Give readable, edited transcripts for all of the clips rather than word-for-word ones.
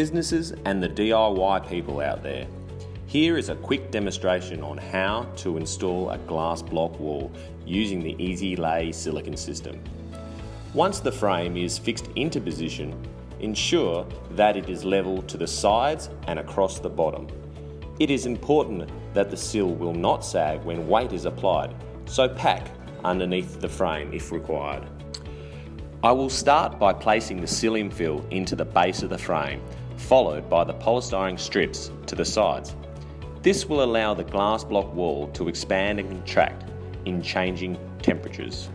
businesses and the DIY people out there. Here is a quick demonstration on how to install a glass block wall using the Easy Lay silicone system. Once the frame is fixed into position, ensure that it is level to the sides and across the bottom. It is important that the sill will not sag when weight is applied, so pack underneath the frame if required. I will start by placing the sill infill into the base of the frame, followed by the polystyrene strips to the sides. This will allow the glass block wall to expand and contract in changing temperatures.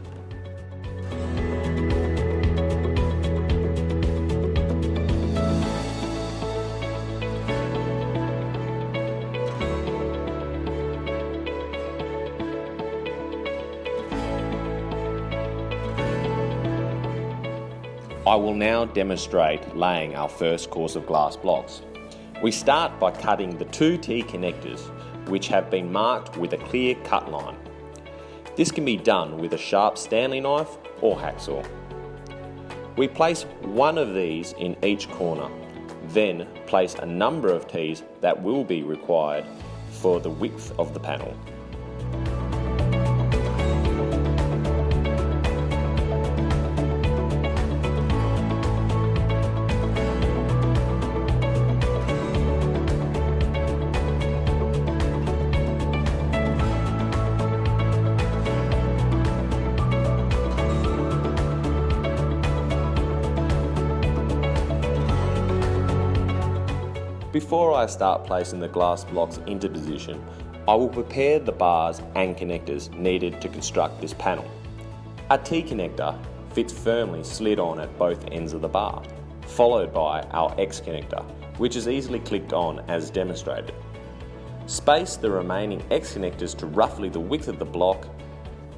I will now demonstrate laying our first course of glass blocks. We start by cutting the two T connectors, which have been marked with a clear cut line. This can be done with a sharp Stanley knife or hacksaw. We place one of these in each corner, then place a number of T's that will be required for the width of the panel. Before I start placing the glass blocks into position, I will prepare the bars and connectors needed to construct this panel. A T connector fits firmly slid on at both ends of the bar, followed by our X connector, which is easily clicked on as demonstrated. Space the remaining X connectors to roughly the width of the block.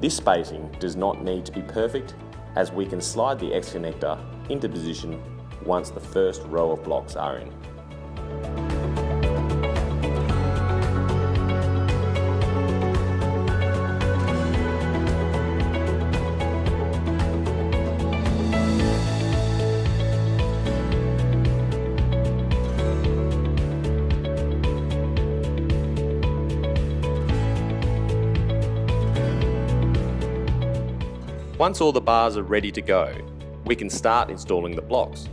This spacing does not need to be perfect, as we can slide the X connector into position once the first row of blocks are in. Once all the bars are ready to go, we can start installing the blocks.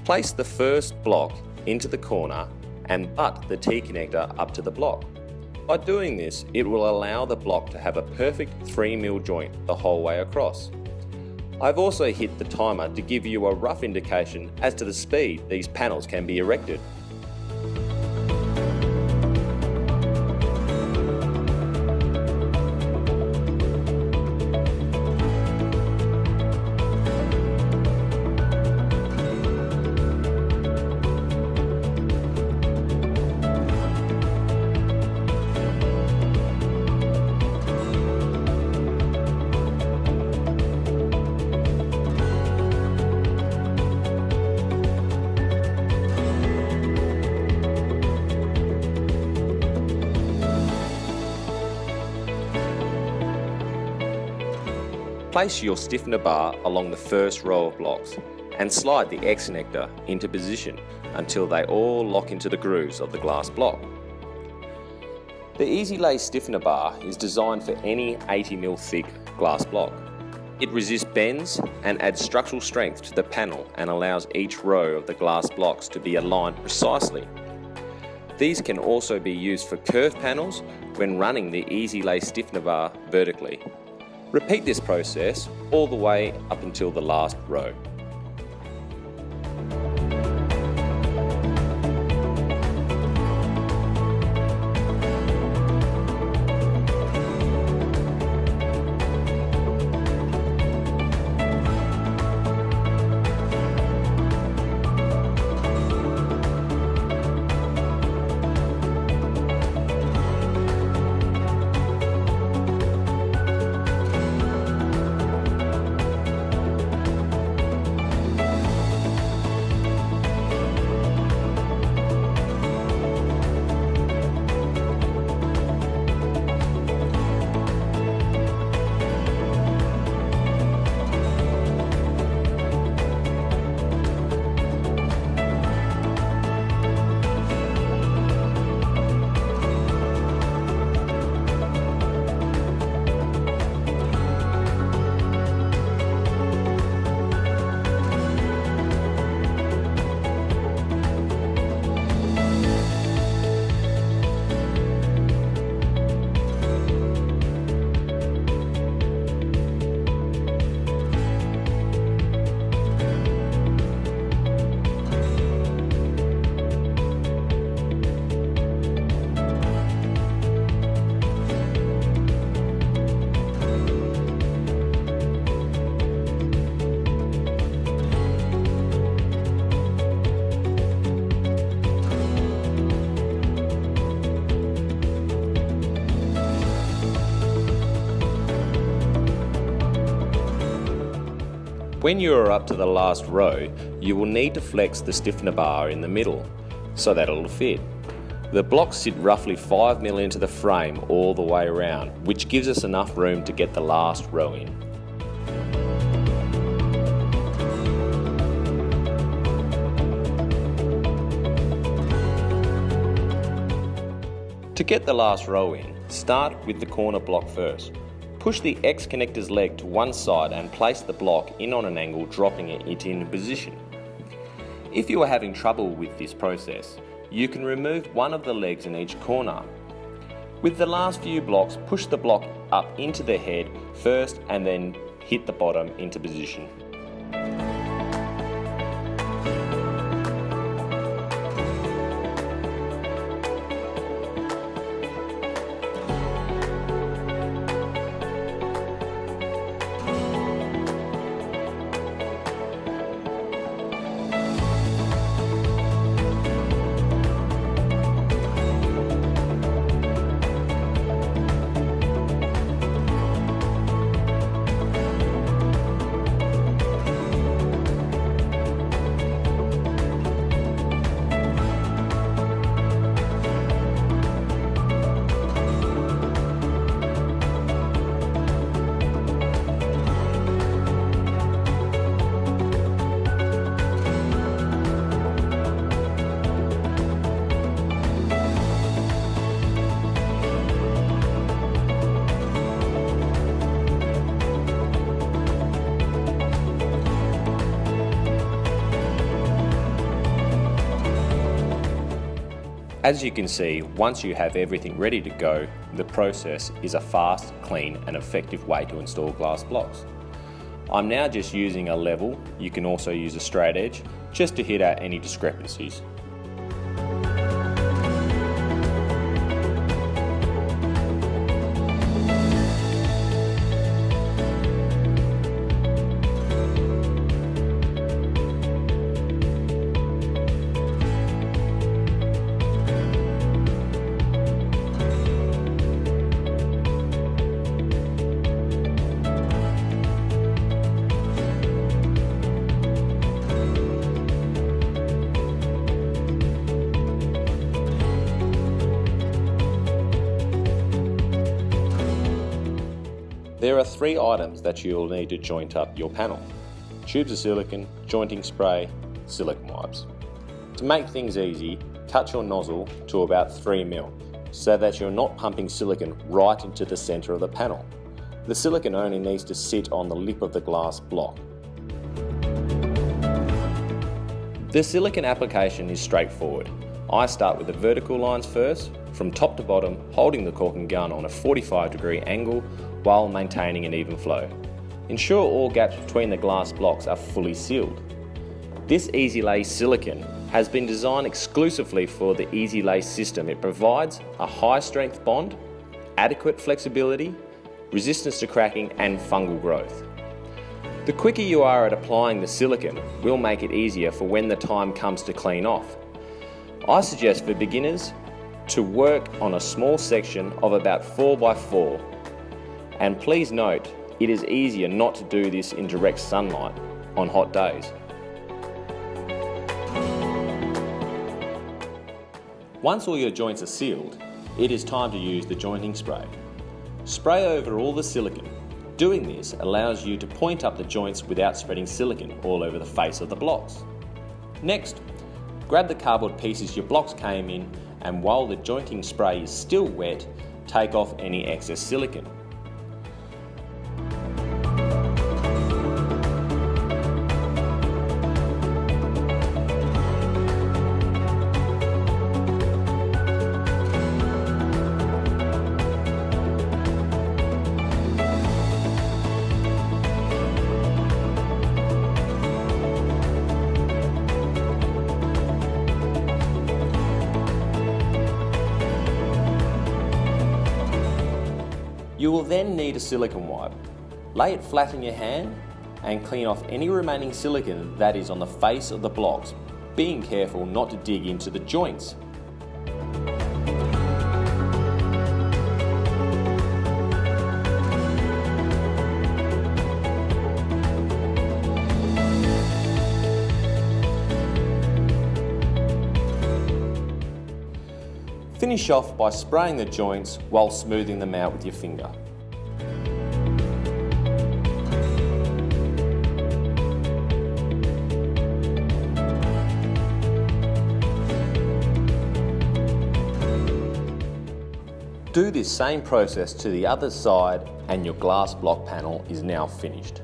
Place the first block into the corner and butt the T connector up to the block. By doing this, it will allow the block to have a perfect 3mm joint the whole way across. I've also hit the timer to give you a rough indication as to the speed these panels can be erected. Place your stiffener bar along the first row of blocks and slide the X connector into position until they all lock into the grooves of the glass block. The Easy Lay stiffener bar is designed for any 80mm thick glass block. It resists bends and adds structural strength to the panel and allows each row of the glass blocks to be aligned precisely. These can also be used for curved panels when running the Easy Lay stiffener bar vertically. Repeat this process all the way up until the last row. When you are up to the last row, you will need to flex the stiffener bar in the middle so that it'll fit. The blocks sit roughly 5mm into the frame all the way around, which gives us enough room to get the last row in. To get the last row in, start with the corner block first. Push the X connector's leg to one side and place the block in on an angle, dropping it in position. If you are having trouble with this process, you can remove one of the legs in each corner. With the last few blocks, push the block up into the head first and then hit the bottom into position. As you can see, once you have everything ready to go, the process is a fast, clean and effective way to install glass blocks. I'm now just using a level, you can also use a straight edge, just to hit out any discrepancies. There are 3 items that you will need to joint up your panel: tubes of silicone, jointing spray, silicone wipes. To make things easy, cut your nozzle to about 3mm so that you're not pumping silicone right into the centre of the panel. The silicone only needs to sit on the lip of the glass block. The silicone application is straightforward. I start with the vertical lines first, from top to bottom, holding the caulking gun on a 45-degree angle while maintaining an even flow. Ensure all gaps between the glass blocks are fully sealed. This Easy Lay silicone has been designed exclusively for the Easy Lay system. It provides a high strength bond, adequate flexibility, resistance to cracking and fungal growth. The quicker you are at applying the silicone will make it easier for when the time comes to clean off. I suggest for beginners to work on a small section of about 4x4, and please note it is easier not to do this in direct sunlight on hot days. Once all your joints are sealed, it is time to use the jointing spray. Spray over all the silicone. Doing this allows you to point up the joints without spreading silicone all over the face of the blocks. Next, grab the cardboard pieces your blocks came in, and while the jointing spray is still wet, take off any excess silicone. You will then need a silicone wipe. Lay it flat in your hand and clean off any remaining silicone that is on the face of the blocks, being careful not to dig into the joints. Finish off by spraying the joints while smoothing them out with your finger. Do this same process to the other side and your glass block panel is now finished.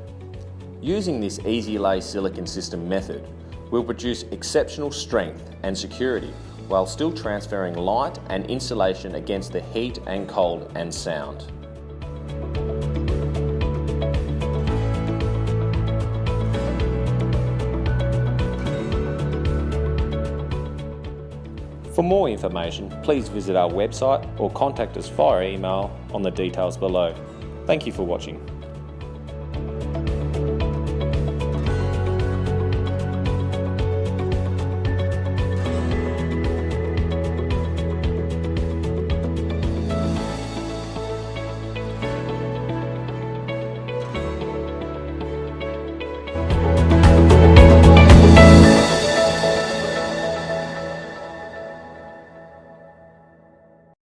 Using this easy lay silicone system method will produce exceptional strength and security while still transferring light and insulation against the heat and cold and sound. For more information, please visit our website or contact us via email on the details below. Thank you for watching.